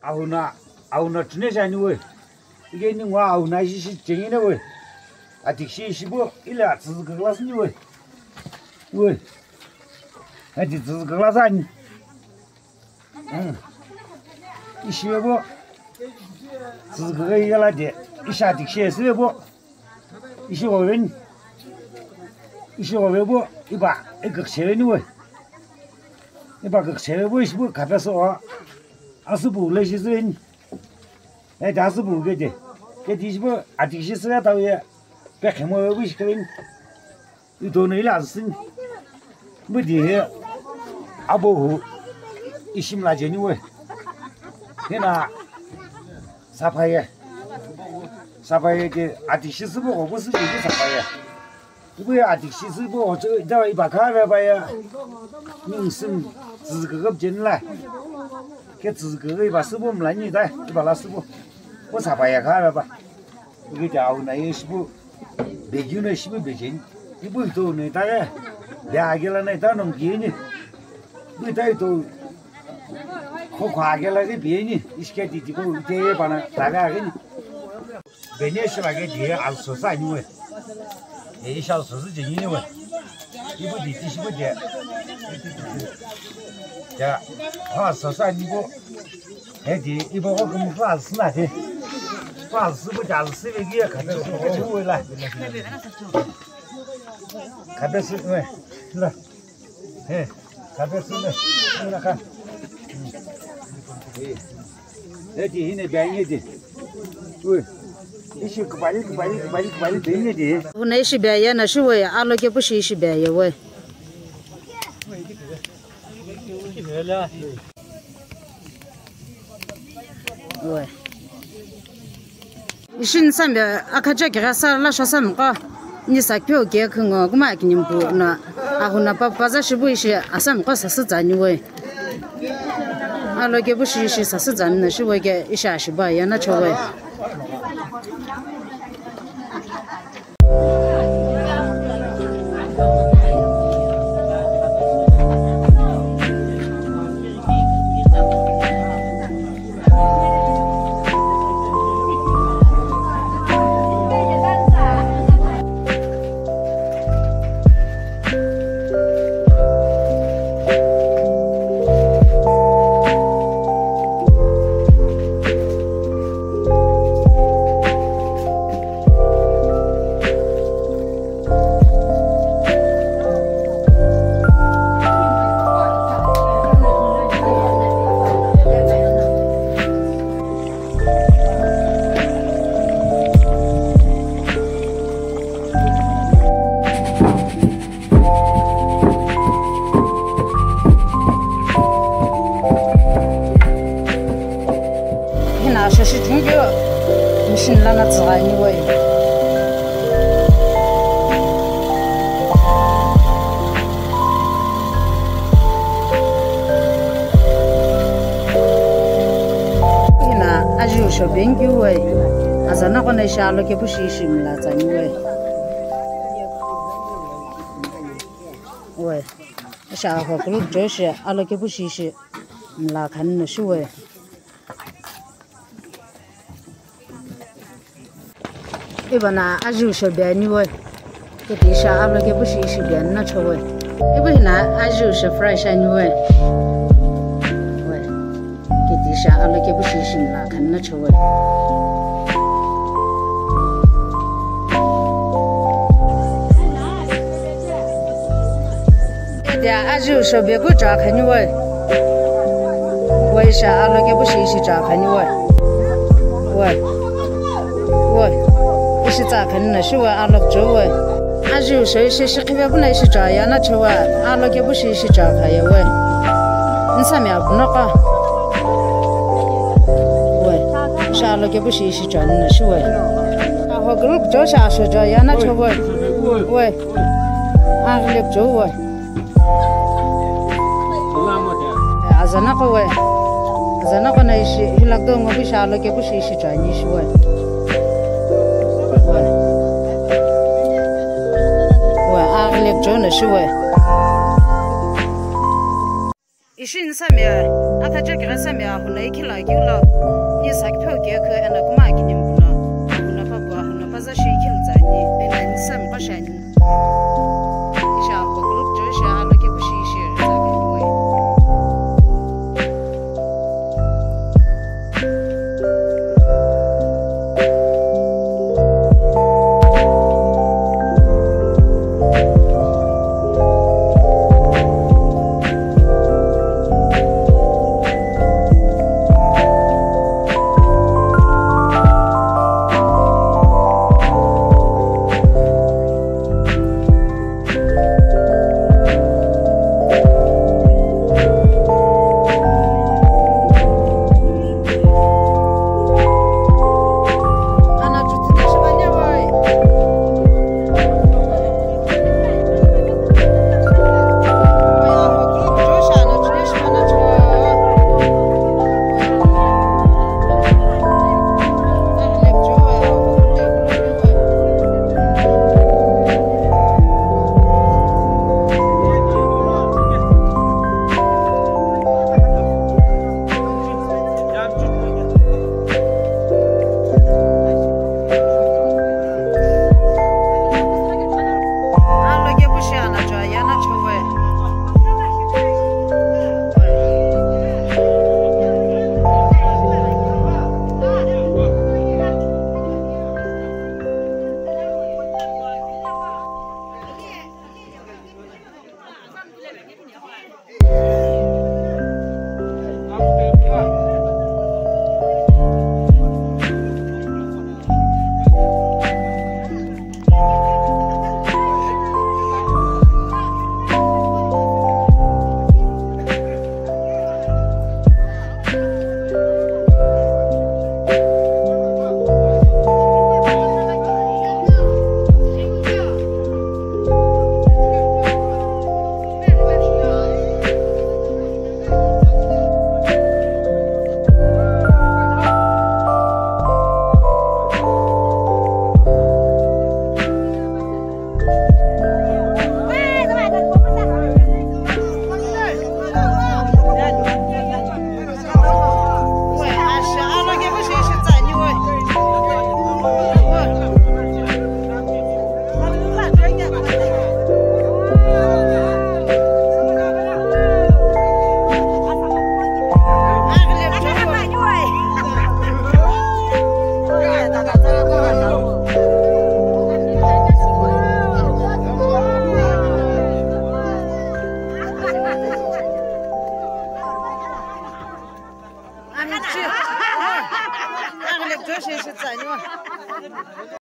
아우나 지내자니 왜 이게 있는 거 아우나 이시 정이네 왜 아직시 15 일라 그글라스니 왜 아직 그글라스니 이시고 그거 이거라지 이샤직 시에서고 이시고는 이시고고 이봐 이거 세는 왜 이봐 그 세고 이시고 가면서 아스불레시스는 에 다스불게지 그 뒤집어 아직시스가 다왜 백해모고 싶거든 이 돈을 일하스는 뭐지 아보후 이심라제니 왜 해나 사파에 그 아직시스 보고 무슨 얘기 사파에 이거야 아직시스 보고 저 이따 이 바카베 봐야 민심资格 进来 그资格 把师傅们来你的 把那师傅 我才把也看了吧 이게 자우 나이师傅 배주는 10 배진 이거 또 내다가 야길라 내다 넘기니 그때 또 코과길라게 비니 이게 뒤지고 이제 바나 다가가니 베네시라게 뒤에 알소사니 왜 이샤 소스지니 왜 이거 뒤지고 돼 자, 화서산이고 애기 이거 그럼 화스나지. 화스부 잘쓰기에 가서 좋을라. 가베스 왜? 라. 해. 가베스네. 이나가. 애기 힘내 배야지. 왜? 이시 빨리 되냐지. 오늘 시배야는 시왜 알로게 부시 시배야 왜? 왜? 이신 삼배 아카자 기라사 라샤삼가 니사표 개큰거 그마기님 부나 아ሁ나 바바자 시부이시 아삼가 사스자니 왜? 알로게 부시시 사스자는 시we게 이샤시바야 나 저왜? Shaloke bushi mlatani we shalo ko joshi aloke bushi mlakan no shwe ibana aju shobani we ke sha aloke bushi bian na chowe ibana aju she fresh ani we ke sha aloke bushi mlakan na chowe aju shobe go ja khani we sha aloke bushi ja khani we ishi za khani na shi we alok jo we aju shi khibe bu na shi ja ya na chwa aloke bushi ja khaya we nsami abuna ka we sha aloke bushi ja na shi we a ho group jo sha sho ja ya na chwa we alok jo we zana ko na ishi hilakdo ngobi shalo ke bushi ishi chani shwe wa aglek jona shwe 一瞬上面，那他这个上面啊，后来去了有了，你啥个票给可，那个嘛给你们了，那不过那把这水去了在你，那你什么不是你？你想我个这些啊，那个不是一些这个因为。这是在呢。